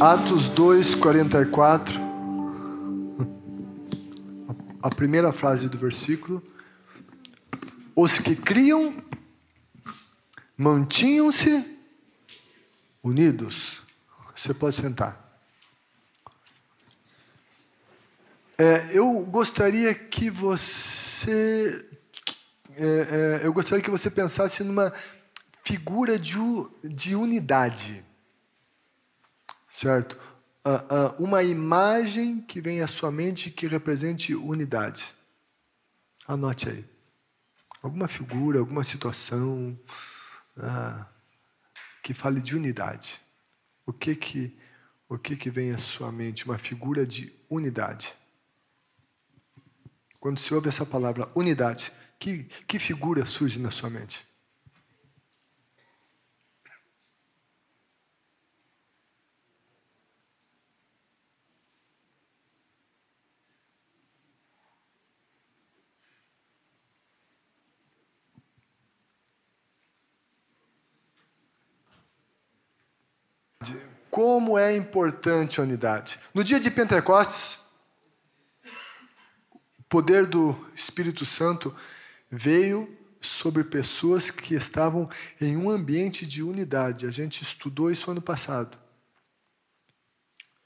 Atos 2:44, a primeira frase do versículo. Os que criam mantinham-se unidos. Você pode sentar. Eu gostaria que você pensasse numa figura de unidade, certo? Uma imagem que vem à sua mente que represente unidade. Anote aí. Alguma figura, alguma situação que fale de unidade. O que vem à sua mente? Uma figura de unidade. Quando se ouve essa palavra unidade, que figura surge na sua mente? Como é importante a unidade. No dia de Pentecostes, o poder do Espírito Santo veio sobre pessoas que estavam em um ambiente de unidade. A gente estudou isso ano passado.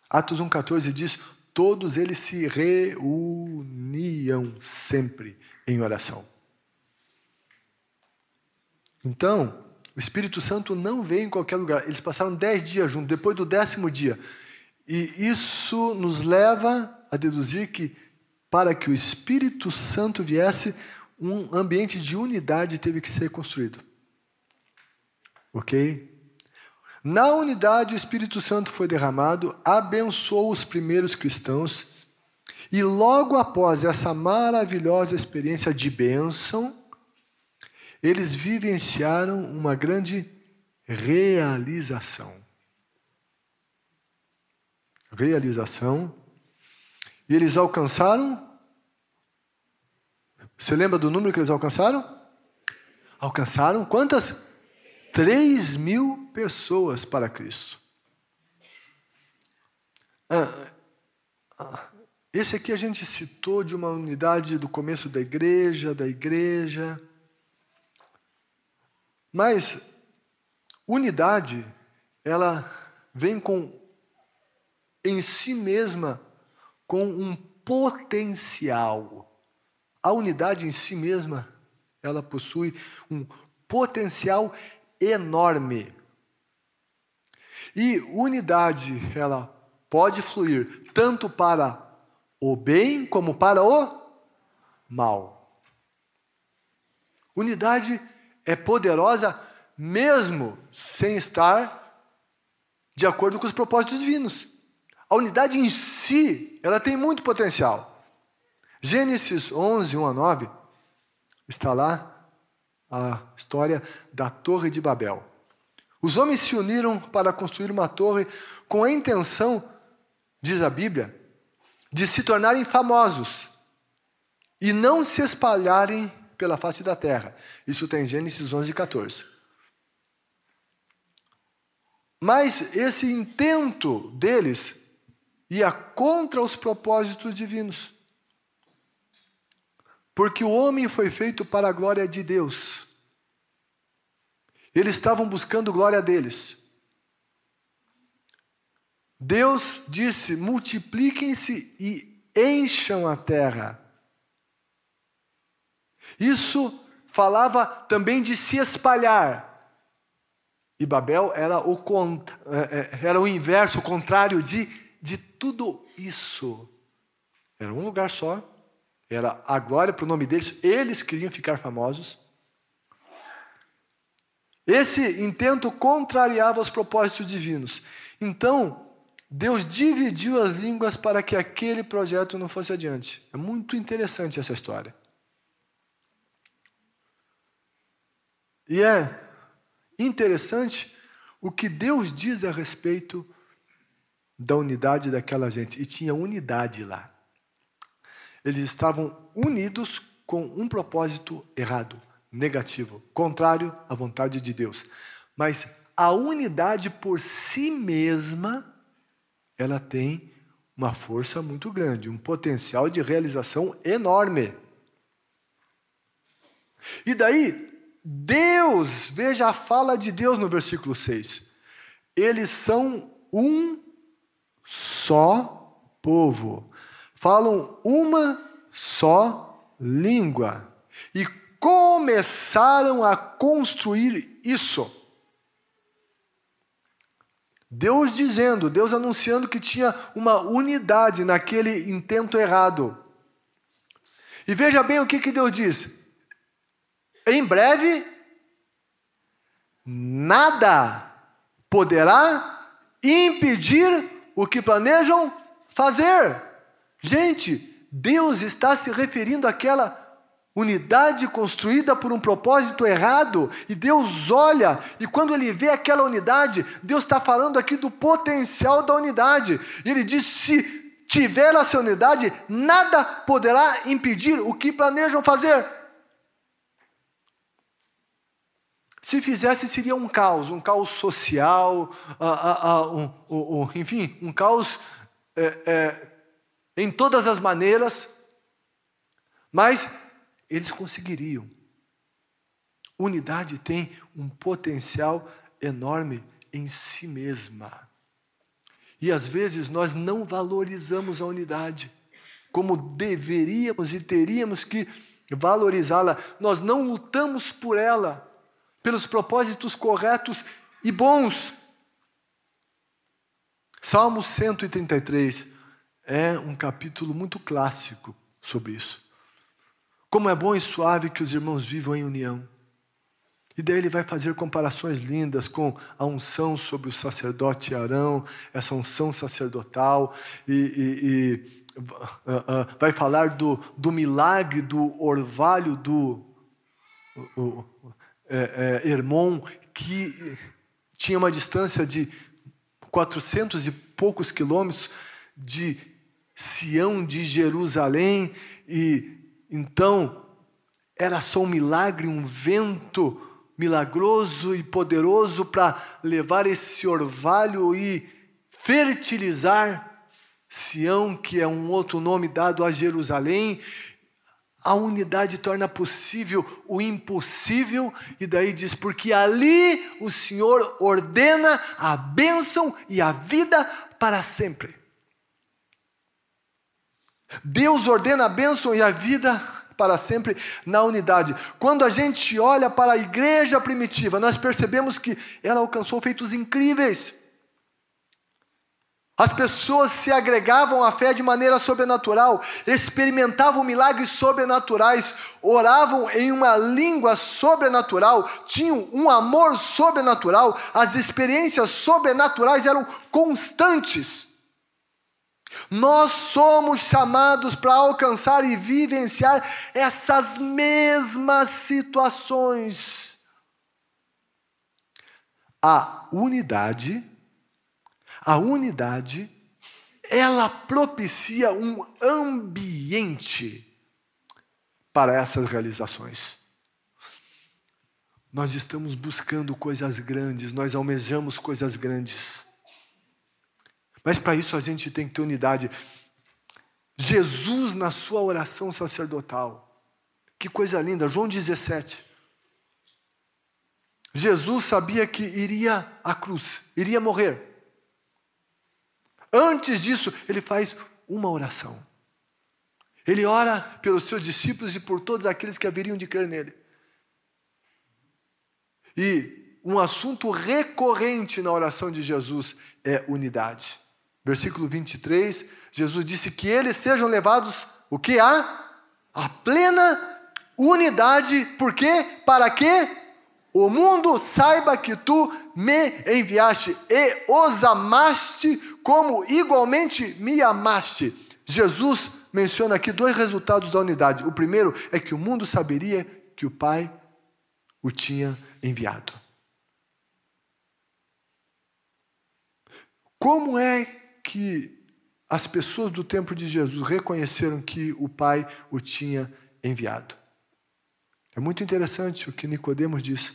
Atos 1,14 diz: todos eles se reuniam sempre em oração. Então, o Espírito Santo não veio em qualquer lugar. Eles passaram 10 dias juntos, depois do 10º dia. E isso nos leva a deduzir que, para que o Espírito Santo viesse, um ambiente de unidade teve que ser construído. Ok? Na unidade, o Espírito Santo foi derramado, abençoou os primeiros cristãos, e logo após essa maravilhosa experiência de bênção, eles vivenciaram uma grande realização. E eles alcançaram... Você lembra do número que eles alcançaram? Alcançaram quantas? 3.000 pessoas para Cristo. Esse aqui a gente citou de uma unidade do começo da igreja. Mas unidade, ela vem em si mesma com um potencial. A unidade em si mesma, ela possui um potencial enorme. E unidade, ela pode fluir tanto para o bem como para o mal. Unidade é poderosa mesmo sem estar de acordo com os propósitos divinos. A unidade em si, ela tem muito potencial. Gênesis 11, 1-9, está lá a história da Torre de Babel. Os homens se uniram para construir uma torre com a intenção, diz a Bíblia, de se tornarem famosos e não se espalharem pela face da terra. Isso tem em Gênesis 11, 14. Mas esse intento deles ia contra os propósitos divinos. Porque o homem foi feito para a glória de Deus. Eles estavam buscando glória deles. Deus disse: multipliquem-se e encham a terra. Isso falava também de se espalhar. E Babel era o inverso, o contrário de tudo isso. Era um lugar só. Era a glória para o nome deles. Eles queriam ficar famosos. Esse intento contrariava os propósitos divinos. Então, Deus dividiu as línguas para que aquele projeto não fosse adiante. É muito interessante essa história. E é interessante o que Deus diz a respeito da unidade daquela gente. E tinha unidade lá. Eles estavam unidos com um propósito errado, negativo, contrário à vontade de Deus. Mas a unidade por si mesma ela tem uma força muito grande, um potencial de realização enorme. E daí, Deus, veja a fala de Deus no versículo 6. Eles são um só povo, falam uma só língua e começaram a construir isso. Deus dizendo, Deus anunciando que tinha uma unidade naquele intento errado. E veja bem o que Deus diz. Em breve, nada poderá impedir o que planejam fazer. Gente, Deus está se referindo àquela unidade construída por um propósito errado, e Deus olha, e quando Ele vê aquela unidade, Deus está falando aqui do potencial da unidade, e Ele diz, se tiver essa unidade, nada poderá impedir o que planejam fazer. Se fizesse, seria um caos social, enfim, um caos em todas as maneiras, mas eles conseguiriam. Unidade tem um potencial enorme em si mesma. E às vezes nós não valorizamos a unidade como deveríamos e teríamos que valorizá-la. Nós não lutamos por ela, pelos propósitos corretos e bons. Salmo 133 é um capítulo muito clássico sobre isso. Como é bom e suave que os irmãos vivam em união. E daí ele vai fazer comparações lindas com a unção sobre o sacerdote Arão, essa unção sacerdotal, vai falar do milagre do orvalho do Hermon, que tinha uma distância de 400 e poucos quilômetros de Sião, de Jerusalém, e então era só um milagre, um vento milagroso e poderoso para levar esse orvalho e fertilizar Sião, que é um outro nome dado a Jerusalém. A unidade torna possível o impossível, e daí diz, porque ali o Senhor ordena a bênção e a vida para sempre. Deus ordena a bênção e a vida para sempre na unidade. Quando a gente olha para a igreja primitiva, nós percebemos que ela alcançou feitos incríveis. As pessoas se agregavam à fé de maneira sobrenatural, experimentavam milagres sobrenaturais, oravam em uma língua sobrenatural, tinham um amor sobrenatural, as experiências sobrenaturais eram constantes. Nós somos chamados para alcançar e vivenciar essas mesmas situações. A unidade, ela propicia um ambiente para essas realizações. Nós estamos buscando coisas grandes, nós almejamos coisas grandes. Mas para isso a gente tem que ter unidade. Jesus, na sua oração sacerdotal, que coisa linda, João 17. Jesus sabia que iria à cruz, iria morrer. Antes disso, ele faz uma oração. Ele ora pelos seus discípulos e por todos aqueles que haveriam de crer nele. E um assunto recorrente na oração de Jesus é unidade. Versículo 23, Jesus disse que eles sejam levados, o que? A plena unidade. Por quê? Para que o mundo saiba que tu me enviaste e os amaste como igualmente me amaste. Jesus menciona aqui dois resultados da unidade. O primeiro é que o mundo saberia que o Pai o tinha enviado. Como é que as pessoas do tempo de Jesus reconheceram que o Pai o tinha enviado? É muito interessante o que Nicodemos diz.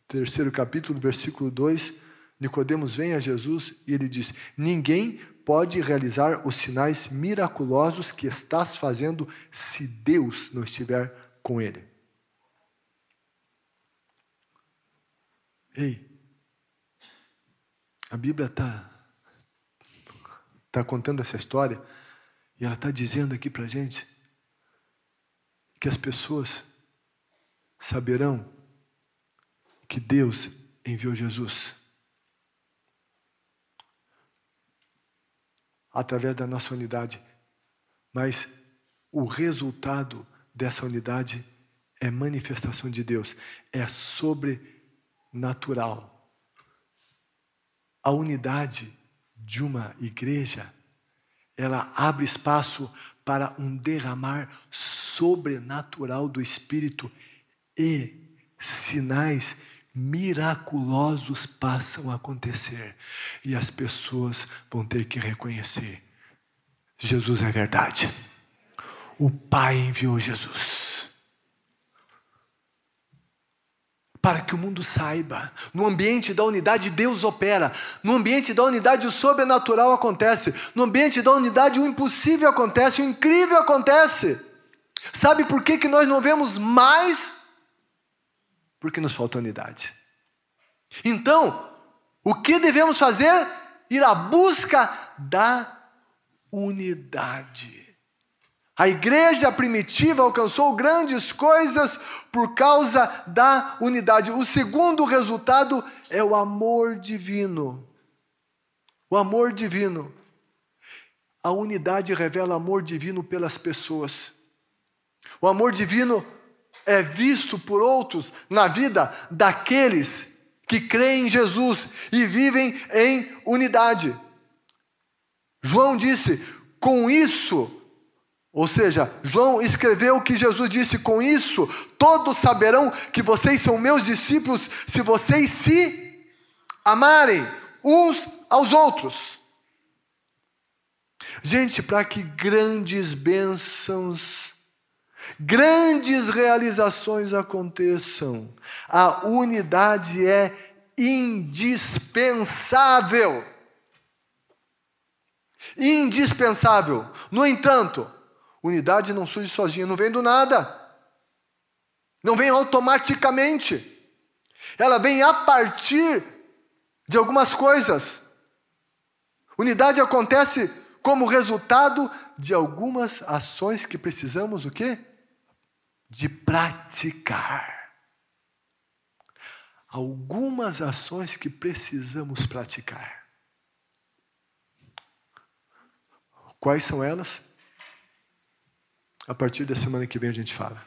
3º capítulo, versículo 2, Nicodemos vem a Jesus e ele diz: ninguém pode realizar os sinais miraculosos que estás fazendo se Deus não estiver com ele. Ei, a Bíblia está contando essa história e ela está dizendo aqui para a gente que as pessoas saberão que Deus enviou Jesus através da nossa unidade, mas o resultado dessa unidade é manifestação de Deus, é sobrenatural. A unidade de uma igreja, ela abre espaço para um derramar sobrenatural do Espírito e sinais miraculosos passam a acontecer. E as pessoas vão ter que reconhecer: Jesus é verdade. O Pai enviou Jesus. Para que o mundo saiba, no ambiente da unidade Deus opera, no ambiente da unidade o sobrenatural acontece, no ambiente da unidade o impossível acontece, o incrível acontece. Sabe por que nós não vemos mais? Porque nos falta unidade. Então, o que devemos fazer? Ir à busca da unidade. A igreja primitiva alcançou grandes coisas por causa da unidade. O segundo resultado é o amor divino. O amor divino. A unidade revela amor divino pelas pessoas. O amor divino é visto por outros na vida daqueles que creem em Jesus e vivem em unidade. João disse: com isso, ou seja, João escreveu o que Jesus disse: com isso, todos saberão que vocês são meus discípulos se vocês se amarem uns aos outros. Gente, para que grandes bênçãos, grandes realizações aconteçam, a unidade é indispensável. Indispensável. No entanto, unidade não surge sozinha, não vem do nada. Não vem automaticamente. Ela vem a partir de algumas coisas. Unidade acontece como resultado de algumas ações que precisamos o quê? De praticar. Algumas ações que precisamos praticar. Quais são elas? A partir da semana que vem a gente fala.